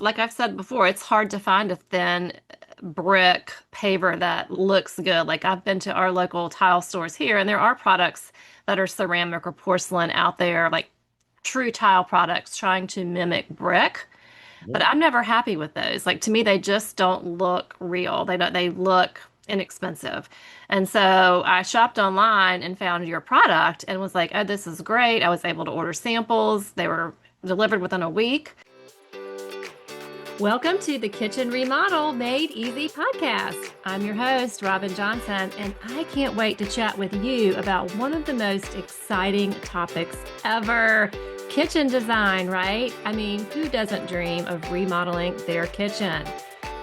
like I've said before, it's hard to find a thin brick paver that looks good. Like I've been to our local tile stores here, and there are products that are ceramic or porcelain out there, like true tile products trying to mimic brick. But I'm never happy with those. Like to me, they just don't look real. They look inexpensive. And so I shopped online and found your product and was like, oh, this is great. I was able to order samples. They were delivered within a week. Welcome to the Kitchen Remodel Made Easy podcast. I'm your host, Robin Johnson, and I can't wait to chat with you about one of the most exciting topics ever. Kitchen design, right? I mean, who doesn't dream of remodeling their kitchen?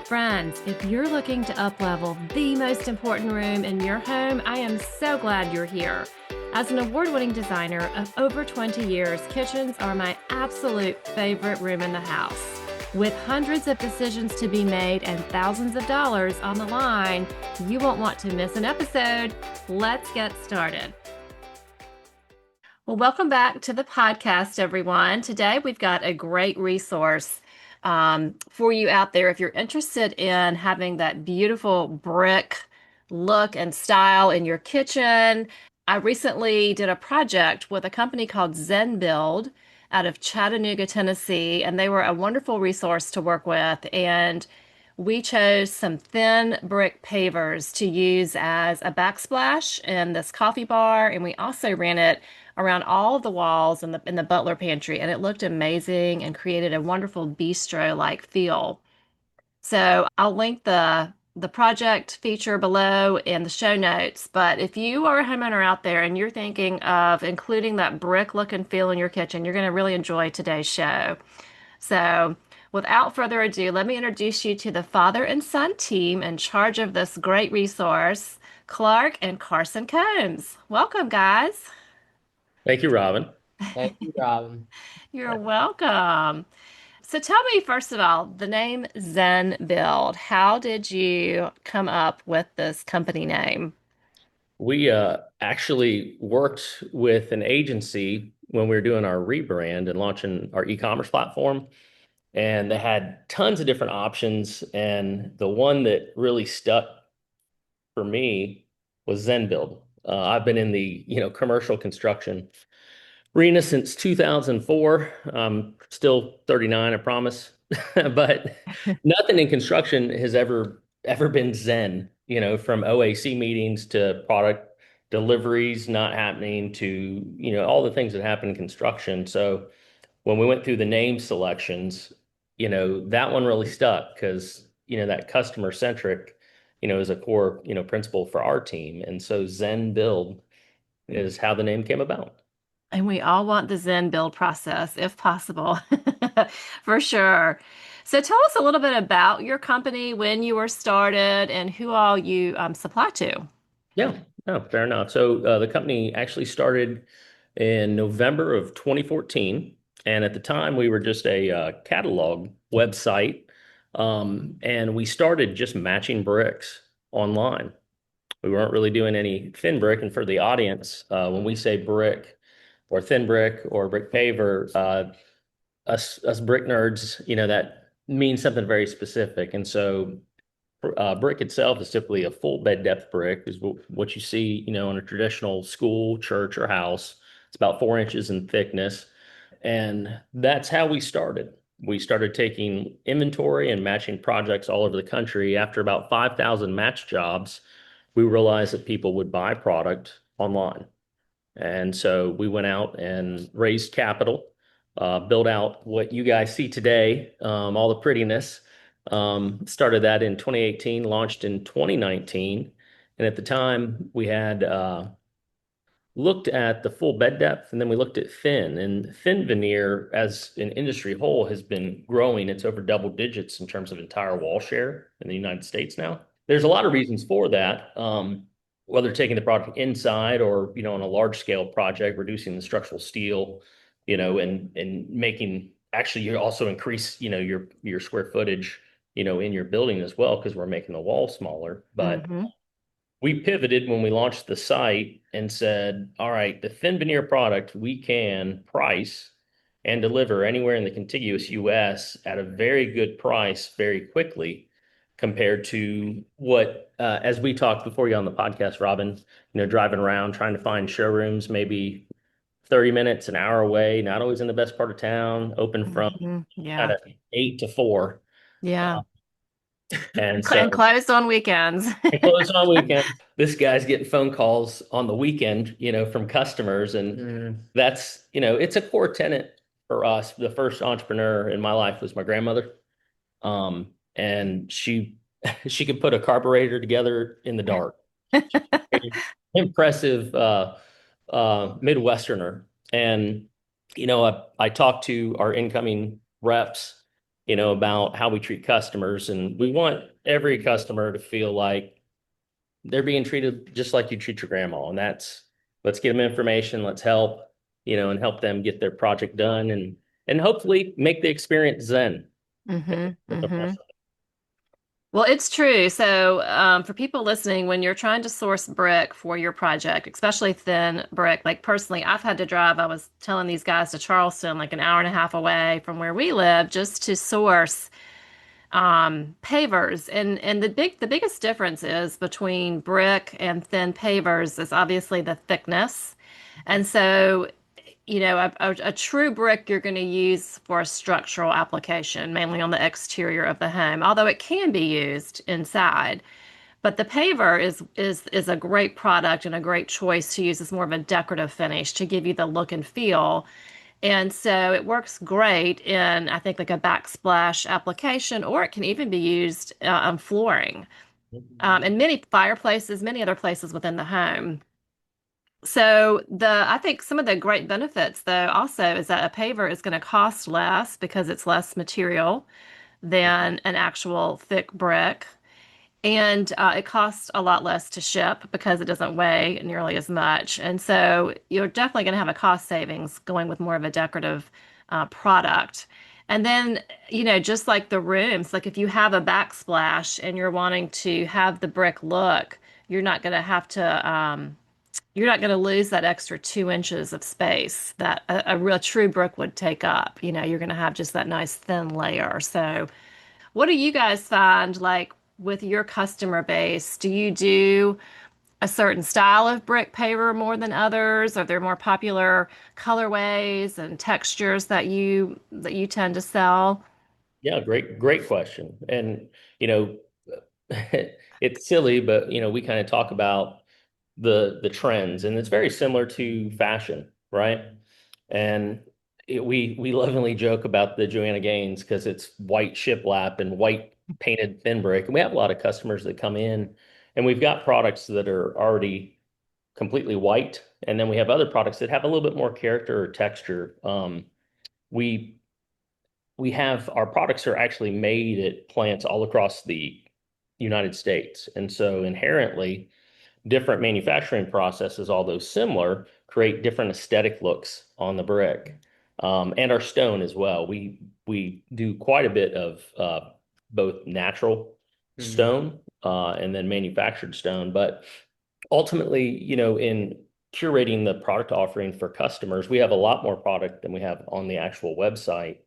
Friends, if you're looking to uplevel the most important room in your home, I am so glad you're here. As an award-winning designer of over 20 years, kitchens are my absolute favorite room in the house. With hundreds of decisions to be made and thousands of dollars on the line, you won't want to miss an episode. Let's get started. Well, welcome back to the podcast, everyone. Today, we've got a great resource for you out there. If you're interested in having that beautiful brick look and style in your kitchen, I recently did a project with a company called ZenBuild out of Chattanooga, Tennessee, and they were a wonderful resource to work with. And we chose some thin brick pavers to use as a backsplash in this coffee bar, and we also ran it around all of the walls in the butler pantry, and it looked amazing and created a wonderful bistro-like feel. So I'll link the project feature below in the show notes. But if you are a homeowner out there and you're thinking of including that brick look and feel in your kitchen, you're going to really enjoy today's show. So without further ado, let me introduce you to the father and son team in charge of this great resource, Clark and Carson Combs. Welcome, guys. Thank you, Robin. Thank you, Robin. You're welcome. So tell me, first of all, the name Zen Build. How did you come up with this company name? We actually worked with an agency when we were doing our rebrand and launching our e-commerce platform, and they had tons of different options. And the one that really stuck for me was ZenBuild. I've been in the commercial construction arena since 2004. I'm still 39, I promise. But nothing in construction has ever been zen, from OAC meetings to product deliveries not happening to, all the things that happen in construction. So when we went through the name selections, that one really stuck because, that customer centric, is a core, principle for our team. And so Zen Build is how the name came about. And we all want the Zen build process, if possible, for sure. So tell us a little bit about your company, when you were started, and who all you supply to. Yeah, no, fair enough. So the company actually started in November of 2014. And at the time, we were just a catalog website. And we started just matching bricks online. We weren't really doing any thin brick. And for the audience, when we say brick or thin brick or brick paver, us brick nerds, that means something very specific. And so brick itself is typically a full bed depth brick, is what you see, in a traditional school, church, or house. It's about 4 inches in thickness. And that's how we started. We started taking inventory and matching projects all over the country. After about 5,000 match jobs, we realized that people would buy product online. And so we went out and raised capital, built out what you guys see today, all the prettiness. Started that in 2018, launched in 2019. And at the time, we had looked at the full bed depth, and then we looked at thin. And thin veneer, as an industry whole, has been growing. It's over double digits in terms of entire wall share in the United States now. There's a lot of reasons for that. Whether taking the product inside or, on a large scale project, reducing the structural steel, and making, actually you also increase, your square footage, in your building as well, because we're making the wall smaller. But Hmm. we pivoted when we launched the site and said, all right, the thin veneer product we can price and deliver anywhere in the contiguous US at a very good price very quickly compared to what, as we talked before you on the podcast, Robin, driving around trying to find showrooms, maybe 30 minutes, an hour away, not always in the best part of town, open from kind Yeah. of 8 to 4. Yeah. Uh, and And so closed on weekends. it closed on weekends. This guy's getting phone calls on the weekend, from customers. And that's, it's a core tenet for us. The first entrepreneur in my life was my grandmother. And she she could put a carburetor together in the dark. Impressive Midwesterner. And I talked to our incoming reps, about how we treat customers, and we want every customer to feel like they're being treated just like you treat your grandma. And that's, let's get them information, let's help, and help them get their project done, and hopefully make the experience zen. Well, it's true. So, for people listening, when you're trying to source brick for your project, especially thin brick, like personally, I've had to drive, I was telling these guys, to Charleston, like an hour and a half away from where we live, just to source pavers. And the biggest difference is between brick and thin pavers is obviously the thickness. And so, a true brick you're going to use for a structural application, mainly on the exterior of the home, although it can be used inside. But the paver is a great product and a great choice to use as more of a decorative finish to give you the look and feel. And so it works great in, I think, like a backsplash application, or it can even be used on flooring, and many fireplaces, many other places within the home. So I think some of the great benefits though also is that a paver is going to cost less because it's less material than an actual thick brick. And it costs a lot less to ship because it doesn't weigh nearly as much. And so you're definitely going to have a cost savings going with more of a decorative product. And then, just like the rooms, like if you have a backsplash and you're wanting to have the brick look, you're not going to have to, you're not going to lose that extra 2 inches of space that a real true brick would take up. You're going to have just that nice thin layer. So, what do you guys find like with your customer base? Do you do a certain style of brick paver more than others? Are there more popular colorways and textures that you tend to sell? Yeah, great question. And you know, it's silly, but we kind of talk about the trends, and it's very similar to fashion, right? And we lovingly joke about the Joanna Gaines because it's white shiplap and white painted thin brick. And we have a lot of customers that come in, and we've got products that are already completely white, and then we have other products that have a little bit more character or texture. We we have our products are actually made at plants all across the United States. And so inherently, different manufacturing processes, although similar, create different aesthetic looks on the brick. And our stone as well. We do quite a bit of both natural stone and then manufactured stone. But ultimately, in curating the product offering for customers, we have a lot more product than we have on the actual website.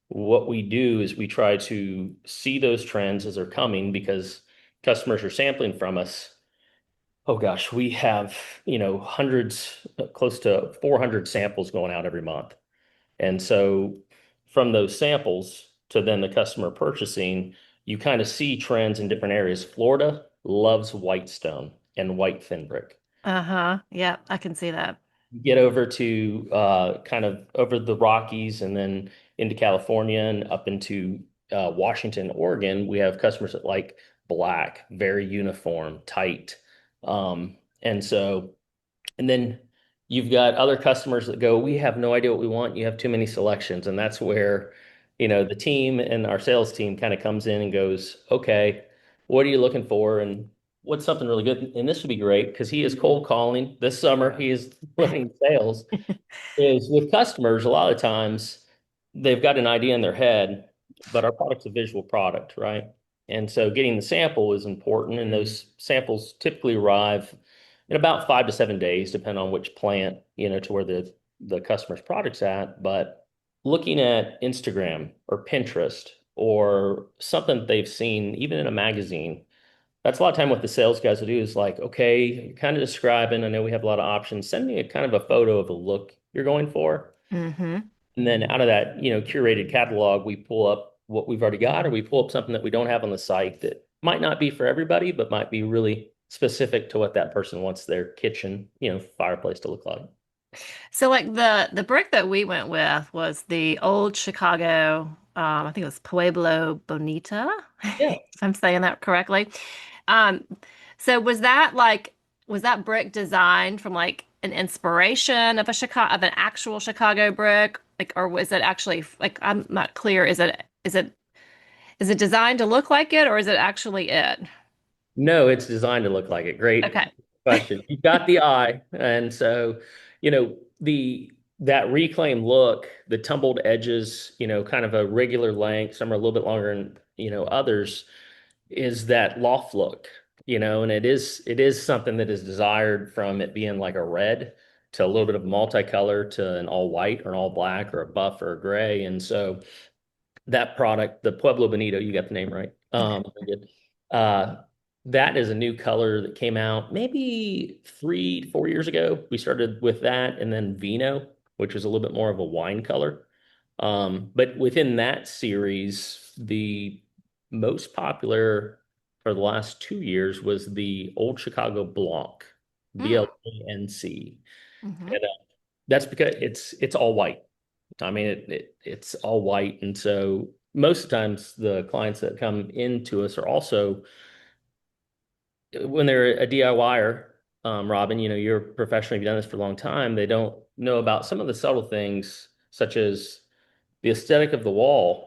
What we do is we try to see those trends as they're coming because customers are sampling from us. Oh gosh, we have, hundreds, close to 400 samples going out every month. And so from those samples to then the customer purchasing, you kind of see trends in different areas. Florida loves white stone and white thin brick. Uh-huh. Yeah, I can see that. Get over to kind of over the Rockies and then into California and up into Washington, Oregon, we have customers that like black, very uniform, tight. And so, and then you've got other customers that go, we have no idea what we want. You have too many selections. And that's where, the team and our sales team kind of comes in and goes, okay, what are you looking for? And what's something really good? And this would be great because he is cold calling this summer. He is learning sales is with customers. A lot of times they've got an idea in their head, but our product's a visual product, right? And so getting the sample is important. And those samples typically arrive in about 5 to 7 days, depending on which plant, to where the customer's product's at. But looking at Instagram or Pinterest or something that they've seen, even in a magazine. That's a lot of time what the sales guys will do is like, okay, you're kind of describing, I know we have a lot of options. Send me a kind of a photo of the look you're going for. Mm-hmm. And then out of that, curated catalog, we pull up what we've already got, or we pull up something that we don't have on the site that might not be for everybody, but might be really specific to what that person wants their kitchen, fireplace to look like. So like the brick that we went with was the old Chicago, I think it was Pueblo Bonita, Yeah. if I'm saying that correctly. Um, so was that brick designed from like an inspiration of of an actual Chicago brick? Like, or was it actually like I'm not clear. Is it designed to look like it or is it actually it? No, it's designed to look like it. Great Okay. question. You've got the eye. And so, the that reclaimed look, the tumbled edges, kind of a regular length, some are a little bit longer and, others is that loft look, and it is something that is desired from it being like a red to a little bit of multicolor to an all white or an all black or a buff or a gray. And so that product, the Pueblo Bonito, you got the name right. Very good. Uh, that is a new color that came out maybe 3, 4 years ago. We started with that, and then Vino, which was a little bit more of a wine color. But within that series, the most popular for the last 2 years was the Old Chicago Blanc, Mm. BLANC. Hmm. And that's because it's all white. I mean, it's all white. And so most of the times the clients that come into us are also, when they're a DIYer, Robin, you're professional, you've done this for a long time. They don't know about some of the subtle things, such as the aesthetic of the wall.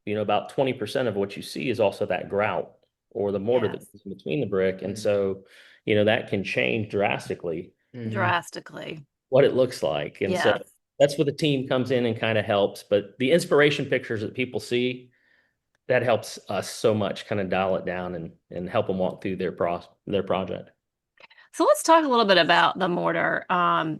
About 20% of what you see is also that grout or the mortar Yes, that's in between the brick. And so, that can change drastically drastically. what it looks like. And so Yes. that's where the team comes in and kind of helps. But the inspiration pictures that people see, that helps us so much kind of dial it down and help them walk through their project. So let's talk a little bit about the mortar,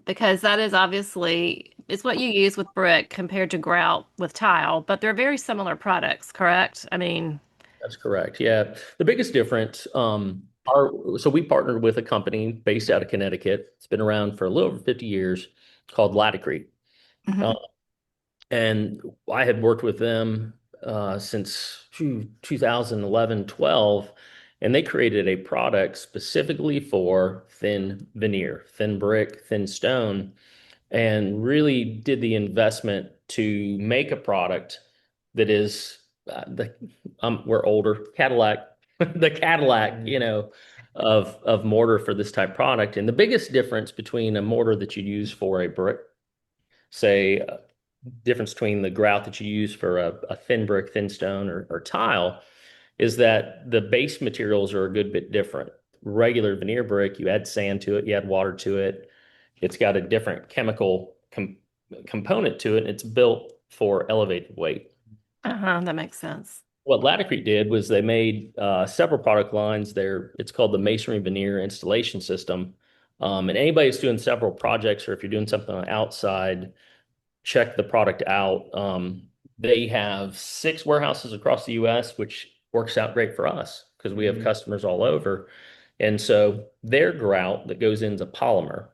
because that is obviously it's what you use with brick compared to grout with tile, but they're very similar products, correct? I mean, That's correct. Yeah. The biggest difference, so we partnered with a company based out of Connecticut. It's been around for a little over 50 years called Laticrete. Uh, mhm. and I had worked with them since 2011, 12, and they created a product specifically for thin veneer, thin brick, thin stone, and really did the investment to make a product that is we're older Cadillac, the Cadillac, of mortar for this type product. And the biggest difference between a mortar that you use for a brick, say, difference between the grout that you use for a thin brick, thin stone, or tile, is that the base materials are a good bit different. Regular veneer brick, you add sand to it, you add water to it. It's got a different chemical component to it, and it's built for elevated weight. Uh-huh, that makes sense. What Laticrete did was they made several product lines there. It's called the masonry veneer installation system. And anybody that's doing several projects, or if you're doing something on the outside, check the product out. They have 6 warehouses across the US, which works out great for us because we have customers all over. And so their grout that goes into polymer.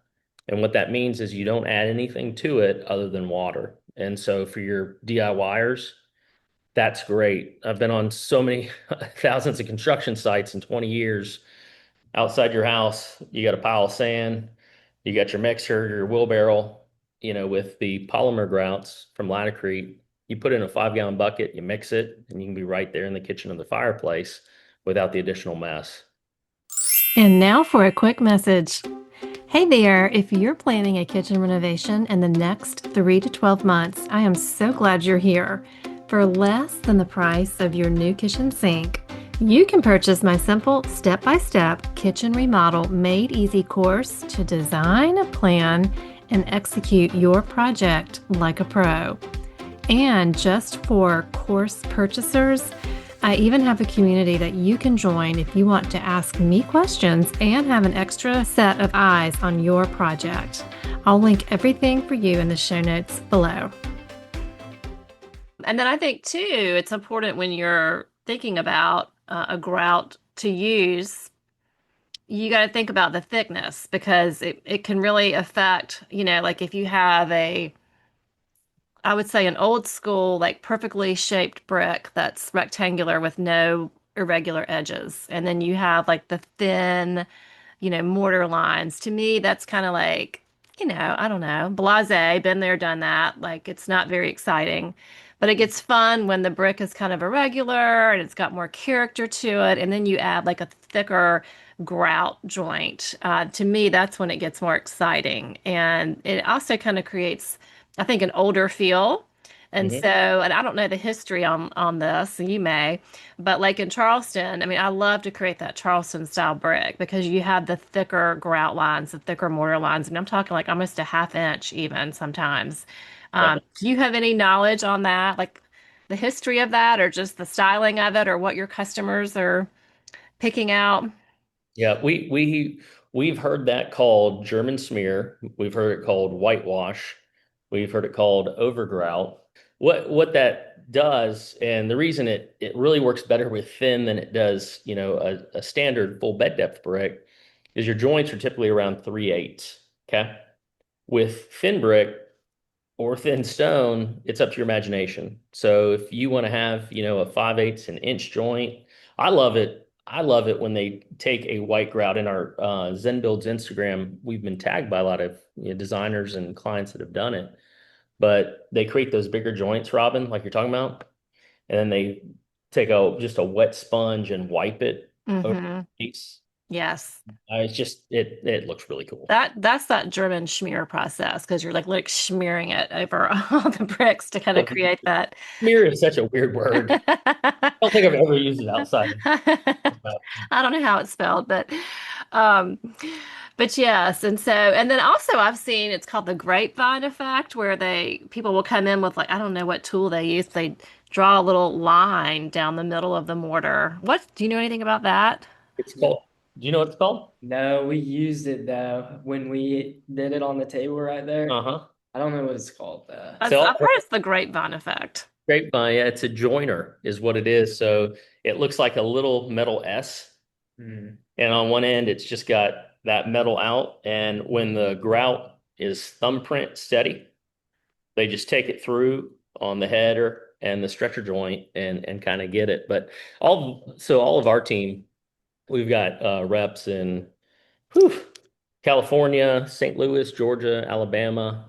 And what that means is you don't add anything to it other than water. And so for your DIYers, that's great. I've been on so many thousands of construction sites in 20 years. Outside your house, you got a pile of sand, you got your mixer, your wheelbarrow, with the polymer grouts from Laticrete. You put it in a 5-gallon bucket, you mix it, and you can be right there in the kitchen of the fireplace without the additional mess. And now for a quick message. Hey there, if you're planning a kitchen renovation in the next 3 to 12 months, I am so glad you're here. For less than the price of your new kitchen sink, you can purchase my simple step-by-step kitchen remodel made easy course to design, plan, and execute your project like a pro. And just for course purchasers, I even have a community that you can join if you want to ask me questions and have an extra set of eyes on your project. I'll link everything for you in the show notes below. And then I think too, it's important when you're thinking about a grout to use, you got to think about the thickness because it can really affect, like if you have I would say an old school, like perfectly shaped brick that's rectangular with no irregular edges. And then you have like the thin, mortar lines. To me, that's kind of like, I don't know, blasé, been there, done that. Like it's not very exciting. But it gets fun when the brick is kind of irregular and it's got more character to it. And then you add like a thicker grout joint. To me, that's when it gets more exciting. And it also kind of creates, I think, an older feel. And Hmm. so, and I don't know the history on this, you may, but like in Charleston, I mean, I love to create that Charleston style brick because you have the thicker grout lines, the thicker mortar lines, and I'm talking like almost a half inch even sometimes. Yeah. Do you have any knowledge on that, like the history of that, or just the styling of it, or what your customers are picking out? Yeah, we've heard that called German smear. We've heard it called whitewash. We've heard it called overgrout. What that does, and the reason it really works better with thin than it does, a standard full bed depth brick, is your joints are typically around 3/8. Okay. With thin brick, or thin stone, it's up to your imagination. So if you want to have, a 5/8 an inch joint, I love it. I love it when they take a white grout in our ZenBuild's Instagram. We've been tagged by a lot of designers and clients that have done it, but they create those bigger joints, Robin, like you're talking about, and then they take just a wet sponge and wipe it over Mm-hmm. the piece. Yes. It's just it looks really cool. That's that German schmear process because you're like smearing it over all the bricks to kind of Well, create that. smear is such a weird word. I don't think I've ever used it outside of. I don't know how it's spelled, um, but yes, and then also I've seen it's called the grapevine effect, where people will come in with like I don't know what tool they use. They draw a little line down the middle of the mortar. What do you know anything about that? It's called. Do you know what it's called? No, we used it though when we did it on the table right there. Uh-huh. I don't know what it's called though. So I've heard it's the grapevine effect. grapevine, yeah, it's a joiner, is what it is. So it looks like a little metal S, Hmm. and on one end it's just got that metal out. And when the grout is thumbprint steady, they just take it through on the header and the stretcher joint and kind of get it. But all of our team, we've got reps in whew, California, St. Louis, Georgia, Alabama,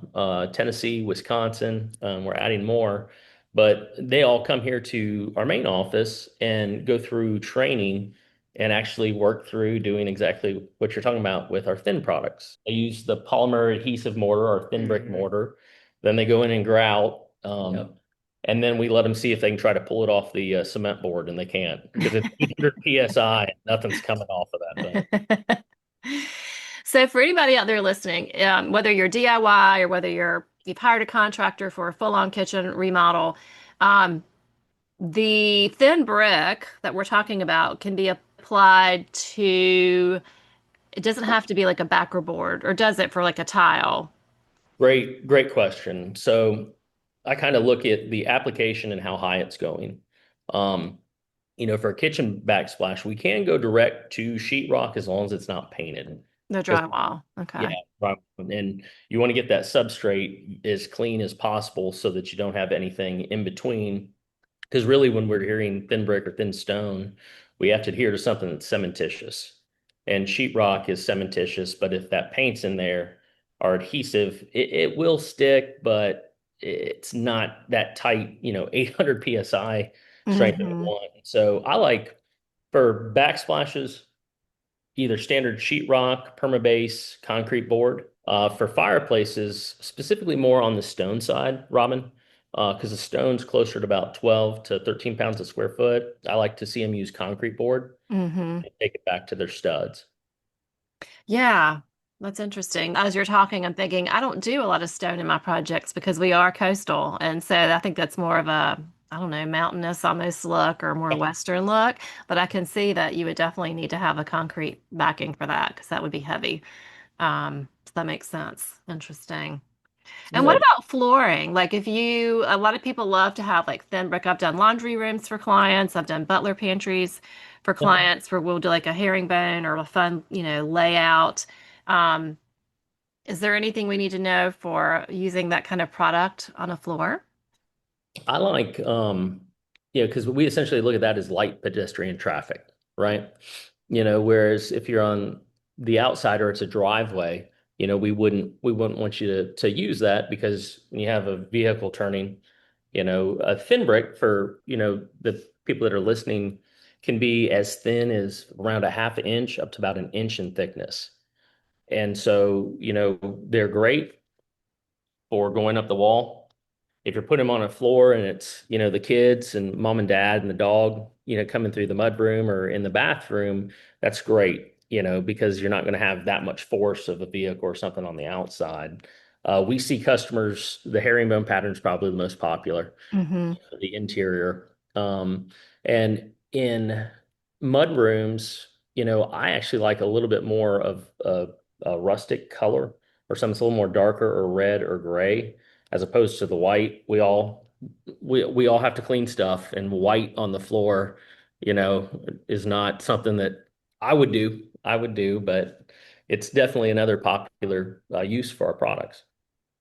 Tennessee, Wisconsin. We're adding more, but they all come here to our main office and go through training and actually work through doing exactly what you're talking about with our thin products. They use the polymer adhesive mortar or thin brick Hmm. mortar. Then they go in and grout. Yep. And then we let them see if they can try to pull it off the cement board, and they can't because it's 800 psi. Nothing's coming off of that thing. So for anybody out there listening, whether you're DIY or whether you've hired a contractor for a full-on kitchen remodel, um, the thin brick that we're talking about can be applied to, it doesn't have to be like a backer board, or does it for like a tile? Great question. So I kind of look at the application and how high it's going. Um, for a kitchen backsplash, we can go direct to sheetrock as long as it's not painted. The 'Cause, drywall. yeah, Okay. right. And you want to get that substrate as clean as possible so that you don't have anything in between. Because really, when we're hearing thin brick or thin stone, we have to adhere to something that's cementitious. And sheetrock is cementitious, but if that paint's in there or adhesive, it will stick, but it's not that tight, 800 psi strength that we Hmm. want. So I like for backsplashes, either standard sheetrock, permabase, concrete board. For fireplaces, specifically more on the stone side, Robin, because the stone's closer to about 12 to 13 pounds a square foot. I like to see them use concrete board Hmm. and take it back to their studs. Yeah, that's interesting. As you're talking, I'm thinking I don't do a lot of stone in my projects because we are coastal. And so I think that's more of a, I don't know, mountainous almost look or more Western look. But I can see that you would definitely need to have a concrete backing for that because that would be heavy. So that makes sense. Interesting. And what Good. about flooring? Like if you, a lot of people love to have like thin brick. I've done laundry rooms for clients. I've done butler pantries for Yep. clients where we'll do like a herringbone or a fun, layout. Um, is there anything we need to know for using that kind of product on a floor? I like, because we essentially look at that as light pedestrian traffic, right? Whereas if you're on the outside or it's a driveway, we wouldn't want you to use that because when you have a vehicle turning, a thin brick for, the people that are listening can be as thin as around a half an inch up to about an inch in thickness. And so, they're great for going up the wall. If you're putting them on a floor and it's, the kids and mom and dad and the dog, coming through the mudroom or in the bathroom, that's great, because you're not going to have that much force of a vehicle or something on the outside. We see customers, the herringbone pattern is probably the most popular Hmm. for the interior. And in mud rooms, I actually like a little bit more of a rustic color or something that's a little more darker or red or gray as opposed to the white. We all have to clean stuff, and white on the floor, is not something that I would do. But it's definitely another popular use for our products.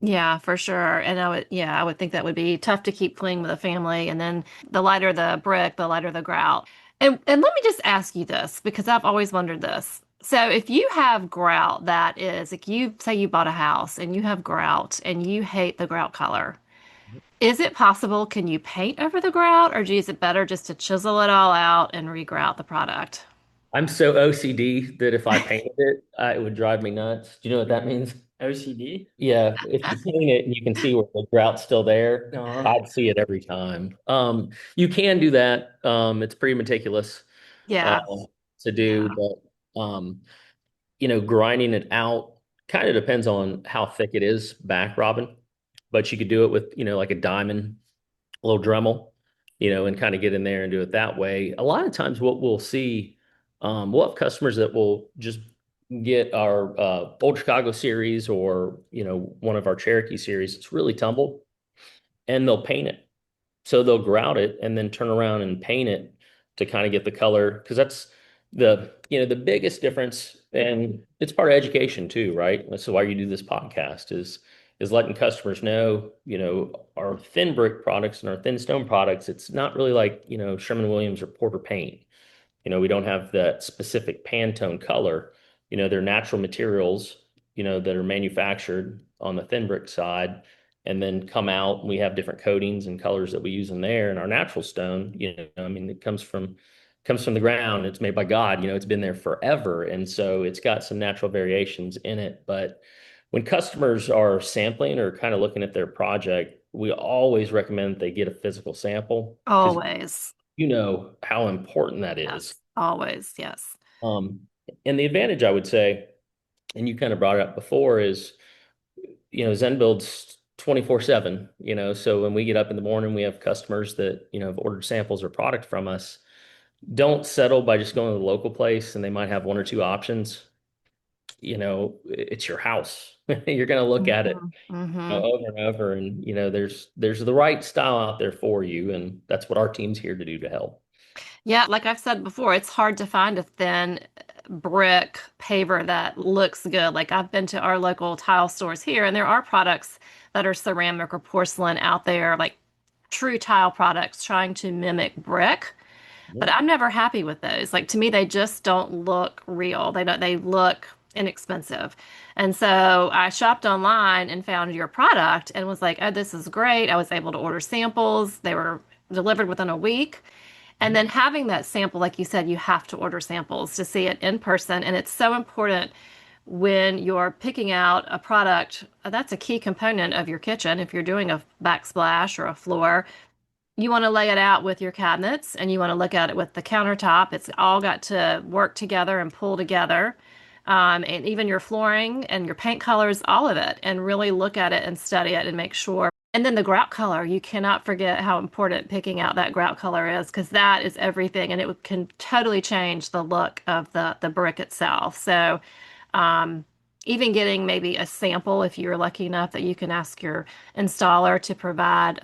Yeah, for sure. And I would think that would be tough to keep clean with a family. And then the lighter the brick, the lighter the grout. And let me just ask you this because I've always wondered this. So if you have grout that is, like you say you bought a house and you have grout and you hate the grout color, is it possible, can you paint over the grout or is it better just to chisel it all out and regrout the product? I'm so OCD that if I painted it, it would drive me nuts. Do you know what that means? OCD? Yeah, if you paint it and you can see where the grout's still there, No. I'd see it every time. You can do that. It's pretty meticulous uh, Yeah. to do, Yeah. but grinding it out kind of depends on how thick it is back, Robin. But you could do it with, like a diamond, a little Dremel, and kind of get in there and do it that way. A lot of times, what we'll see, we'll have customers that will just get our Old Chicago series or one of our Cherokee series. It's really tumble, and they'll paint it. So they'll grout it and then turn around and paint it to kind of get the color because that's the biggest difference, and it's part of education too, right? That's why you do this podcast is letting customers know, our thin brick products and our thin stone products, it's not really like, Sherman-Williams or Porter paint. We don't have that specific Pantone color. They're natural materials, that are manufactured on the thin brick side and then come out. And we have different coatings and colors that we use in there. And our natural stone, I mean, it comes from the ground. It's made by God, it's been there forever. And so it's got some natural variations in it. But when customers are sampling or kind of looking at their project, we always recommend that they get a physical sample because Always. you know how important that is. Yes. Always. Yes. Um, and the advantage I would say, and you kind of brought it up before, is ZenBuild's 24/7. So when we get up in the morning, we have customers that have ordered samples or product from us. Don't settle by just going to the local place, and they might have one or two options. It's your house. You're going to look at it Hmm. Hmm. over and over, and there's the right style out there for you, and that's what our team's here to do to help. Yeah, like I've said before, it's hard to find a thin brick paver that looks good. Like I've been to our local tile stores here, and there are products that are ceramic or porcelain out there, like true tile products trying to mimic brick. But I'm never happy with those. Like to me, they just don't look real. They look inexpensive. And so I shopped online and found your product and was like, oh, this is great. I was able to order samples. They were delivered within a week. And then having that sample, like you said, you have to order samples to see it in person. And it's so important when you're picking out a product. That's a key component of your kitchen. If you're doing a backsplash or a floor, you want to lay it out with your cabinets and you want to look at it with the countertop. It's all got to work together and pull together. And even your flooring and your paint colors, all of it, and really look at it and study it and make sure. And then the grout color, you cannot forget how important picking out that grout color is because that is everything and can totally change the look of the brick itself. So, um, even getting maybe a sample if you're lucky enough that you can ask your installer to provide,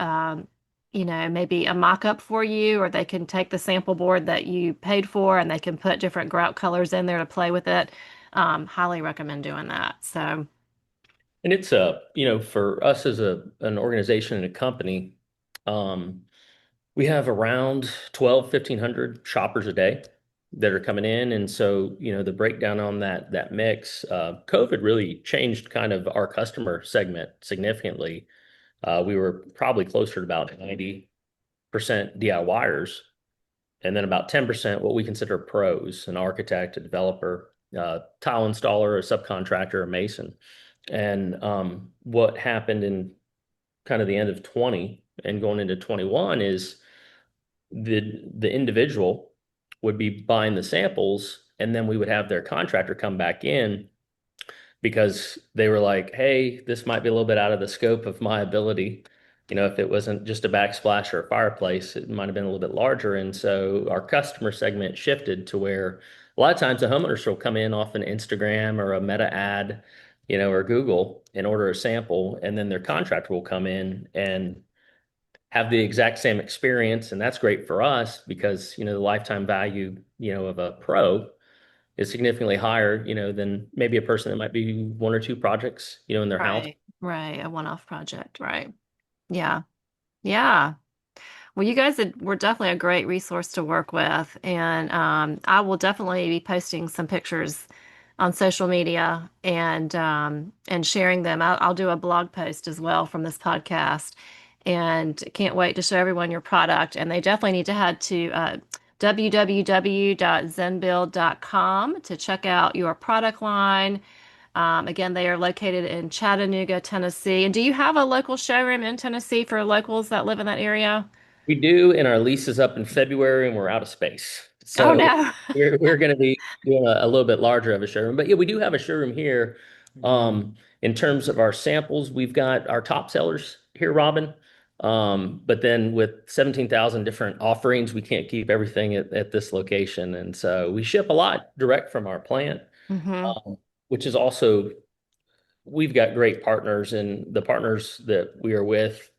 maybe a mock-up for you, or they can take the sample board that you paid for and they can put different grout colors in there to play with it. Highly recommend doing that. So, And it's for us as an organization and a company, um, we have around 1,500 shoppers a day that are coming in. And so, the breakdown on that mix, COVID really changed kind of our customer segment significantly. We were probably closer to about 90% DIYers, and then about 10% what we consider pros, an architect, a developer, tile installer, a subcontractor, a mason. And what happened in kind of the end of 20 and going into 21 is the individual would be buying the samples, and then we would have their contractor come back in because they were like, hey, this might be a little bit out of the scope of my ability. If it wasn't just a backsplash or a fireplace, it might have been a little bit larger. And so our customer segment shifted to where a lot of times the homeowners will come in off an Instagram or a Meta ad, or Google and order a sample, and then their contractor will come in and have the exact same experience. And that's great for us because, the lifetime value, of a pro is significantly higher, than maybe a person that might be one or two projects, in their house. right, a one-off project, right? Yeah, yeah. Well, you guys were definitely a great resource to work with, and I will definitely be posting some pictures on social media and sharing them. I'll do a blog post as well from this podcast, and can't wait to show everyone your product. And they definitely need to head to www.zenbuild.com to check out your product line. Again, they are located in Chattanooga, Tennessee. And do you have a local showroom in Tennessee for locals that live in that area? We do, and our lease is up in February, and we're out of space. Oh, So no. we're going to be doing a little bit larger of a showroom. But yeah, we do have a showroom here. In terms of our samples, we've got our top sellers here, Robin. But then with 17,000 different offerings, we can't keep everything at this location. And so we ship a lot direct from our plant, which is also, we've got great partners, and the partners that we are with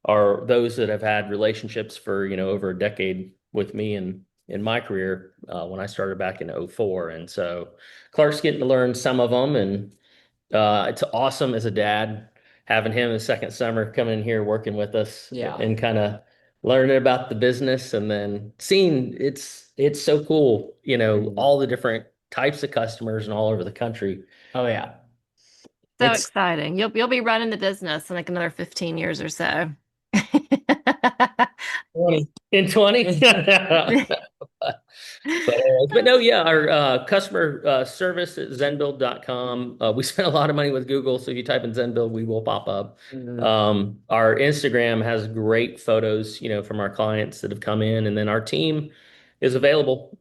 are those that have had relationships for, over a decade with me and in my career when I started back in '04. And so Clark's getting to learn some of them. And it's awesome as a dad having him a second summer coming in here working with us and kind of learning about the business, and then seeing it's so cool, all the different types of customers and all over the country. Oh yeah. So exciting. You'll be running the business in like another 15 years or so. 20. In 20? But no, yeah, our customer service at zenbuild.com. We spent a lot of money with Google, so if you type in ZenBuild, we will pop up. Our Instagram has great photos, from our clients that have come in, and then our team is available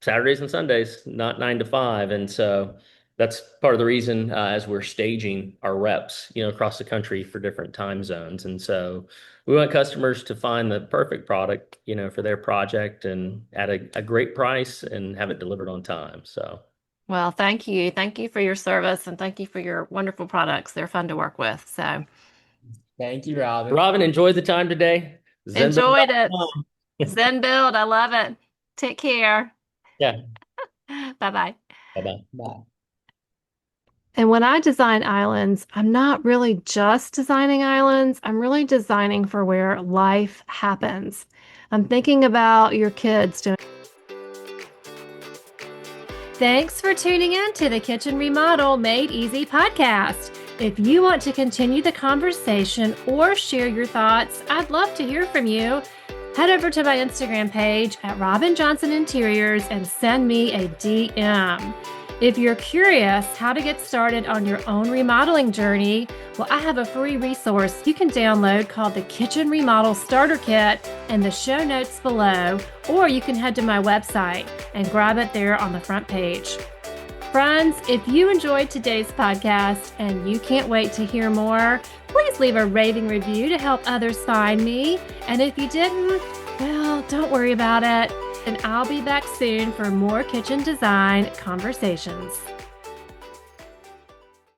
Saturdays and Sundays, not 9 to 5. And so that's part of the reason as we're staging our reps, across the country for different time zones. And so we want customers to find the perfect product, for their project and at a great price and have it delivered on time. So, well, thank you. Thank you for your service, and thank you for your wonderful products. They're fun to work with. So thank you, Robin. Robin, enjoy the time today. Enjoyed it. ZenBuild. I love it. Take care. Yeah. Bye-bye. Bye-bye. Bye. And when I design islands, I'm not really just designing islands. I'm really designing for where life happens. I'm thinking about your kids doing. Thanks for tuning in to the Kitchen Remodel Made Easy podcast. If you want to continue the conversation or share your thoughts, I'd love to hear from you. Head over to my Instagram page at Robin Johnson Interiors and send me a DM. If you're curious how to get started on your own remodeling journey, well, I have a free resource you can download called the Kitchen Remodel Starter Kit in the show notes below, or you can head to my website and grab it there on the front page. Friends, if you enjoyed today's podcast and you can't wait to hear more, please leave a raving review to help others find me. And if you didn't, well, don't worry about it. And I'll be back soon for more kitchen design conversations.